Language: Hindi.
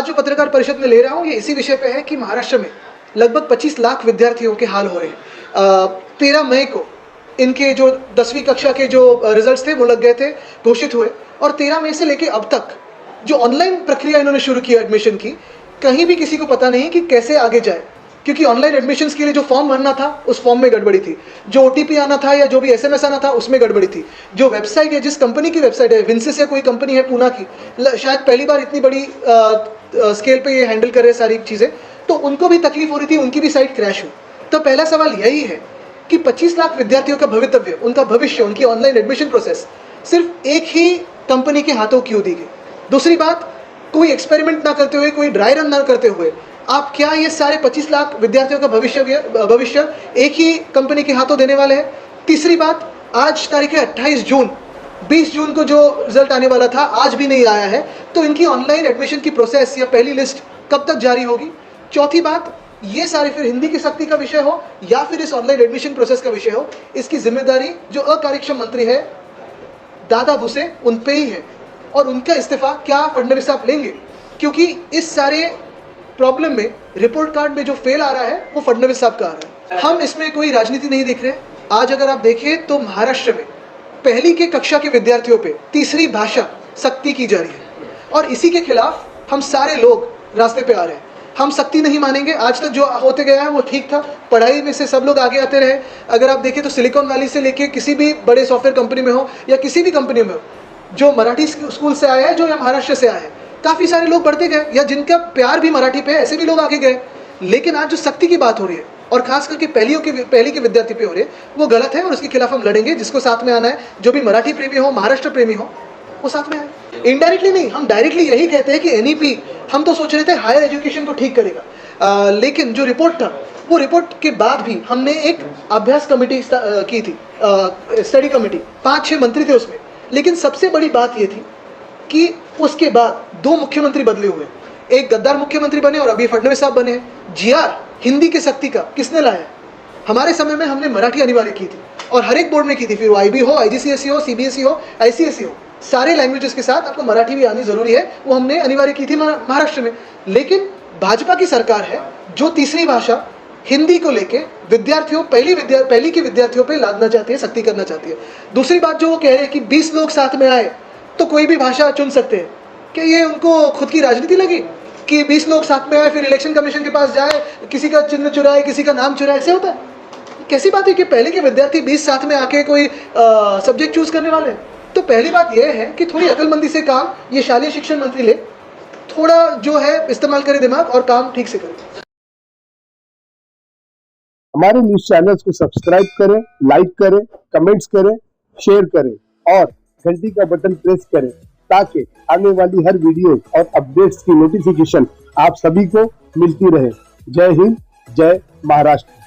आज जो पत्रकार परिषद में ले रहा हूँ ये इसी विषय पे है कि महाराष्ट्र में लगभग 25 लाख विद्यार्थियों के हाल हो रहे हैं। 13 मई को इनके जो 10वीं कक्षा के जो रिजल्ट्स थे वो लग गए थे, घोषित हुए, और 13 मई से लेके अब तक जो ऑनलाइन प्रक्रिया इन्होंने शुरू की एडमिशन की, कहीं भी किसी को पता नहीं कि कैसे आगे जाए, क्योंकि ऑनलाइन एडमिशन्स के लिए जो फॉर्म भरना था उस फॉर्म में गड़बड़ी थी, जो OTP आना था या जो भी SMS आना था उसमें गड़बड़ी थी, जो वेबसाइट है, जिस कंपनी की वेबसाइट है, विंसिस है कोई कंपनी है पूना की, शायद पहली बार इतनी बड़ी स्केल पे ये हैंडल कर रहे सारी चीज़ें, तो उनको भी तकलीफ हो रही थी, उनकी भी साइट क्रैश हुई। तो पहला सवाल यही है कि 25 लाख विद्यार्थियों का भवितव्य, उनका भविष्य, उनकी ऑनलाइन एडमिशन प्रोसेस सिर्फ एक ही कंपनी के हाथों क्यों दी गई? दूसरी बात, कोई एक्सपेरिमेंट ना करते हुए, कोई ड्राई रन ना करते हुए आप क्या ये सारे 25 लाख विद्यार्थियों का भविष्य एक ही कंपनी के हाथों देने वाले हैं? तीसरी बात, आज तारीख है 28 जून, 20 जून को जो रिजल्ट आने वाला था आज भी नहीं आया है, तो इनकी ऑनलाइन एडमिशन की प्रोसेस या पहली लिस्ट कब तक जारी होगी? चौथी बात, ये सारे फिर हिंदी की सख्ती का विषय हो या फिर इस ऑनलाइन एडमिशन प्रोसेस का विषय हो, इसकी जिम्मेदारी जो अकार्यक्षम मंत्री है दादा भुसे उन पे ही है, और उनका इस्तीफा क्या फडणवीस साहब लेंगे? क्योंकि इस सारे प्रॉब्लम में रिपोर्ट कार्ड में जो फेल आ रहा है वो फडणवीस साहब का आ रहा है। हम इसमें कोई राजनीति नहीं देख रहे। आज अगर आप देखें तो महाराष्ट्र में पहली के कक्षा के विद्यार्थियों पे तीसरी भाषा सख्ती की जा रही है, और इसी के खिलाफ हम सारे लोग रास्ते पे आ रहे हैं। हम सख्ती नहीं मानेंगे। आज तक जो होते गया है वो ठीक था, पढ़ाई में से सब लोग आगे आते रहे। अगर आप देखें तो सिलिकॉन वैली से लेके किसी भी बड़े सॉफ्टवेयर कंपनी में हो या किसी भी कंपनी में हो, जो मराठी स्कूल से आए हैं, जो या महाराष्ट्र से आए हैं, काफ़ी सारे लोग बढ़ते गए, या जिनका प्यार भी मराठी पे है ऐसे भी लोग आगे गए। लेकिन आज जो सख्ती की बात हो रही है और खास करके पहली के विद्यार्थी पे हो रही है वो गलत है, और उसके खिलाफ हम लड़ेंगे। जिसको साथ में आना है, जो भी मराठी प्रेमी हो, महाराष्ट्र प्रेमी हो, वो साथ में आए। इनडायरेक्टली नहीं, हम डायरेक्टली यही कहते हैं कि NEP हम तो सोच रहे थे हायर एजुकेशन को ठीक करेगा, लेकिन जो रिपोर्ट था वो रिपोर्ट के बाद भी हमने एक अभ्यास कमेटी की थी, स्टडी कमेटी, 5-6 मंत्री थे उसमें। लेकिन सबसे बड़ी बात ये थी कि उसके बाद 2 मुख्यमंत्री बदले हुए, एक गद्दार मुख्यमंत्री बने और अभी फडणवीस साहब बने हैं। GR हिंदी की सख्ती का किसने लाया? हमारे समय में हमने मराठी अनिवार्य की थी, और हर एक बोर्ड में की थी, फिर वो IB हो, IGCSE हो, CBSE हो, ICSE हो, सारे लैंग्वेजेस के साथ आपको मराठी भी आनी जरूरी है, वो हमने अनिवार्य की थी महाराष्ट्र में। लेकिन भाजपा की सरकार है जो तीसरी भाषा हिंदी को लेके विद्यार्थियों, पहली के विद्यार्थियों पे लादना चाहती है, सख्ती करना चाहती है। दूसरी बात जो वो कह रहे हैं कि 20 लोग साथ में आए तो कोई भी भाषा चुन सकते हैं, क्या ये उनको खुद की राजनीति लगी कि 20 लोग साथ में आए फिर इलेक्शन कमीशन के पास जाए, किसी का चिन्ह चुराए, किसी का नाम चुराए? ऐसे होता है? कैसी बात है कि पहले के विद्यार्थी 20 साथ में आके कोई सब्जेक्ट चूज करने वाले हैं? तो पहली बात यह है कि थोड़ी अकलमंदी से काम ये शालेय शिक्षण मंत्री ले, थोड़ा जो है इस्तेमाल करे दिमाग और काम ठीक से करे। हमारे न्यूज चैनल्स को सब्सक्राइब करें, लाइक करें, कमेंट्स करें, शेयर करें और घंटी का बटन प्रेस करें, ताकि आने वाली हर वीडियो और अपडेट्स की नोटिफिकेशन आप सभी को मिलती रहे। जय हिंद, जय महाराष्ट्र।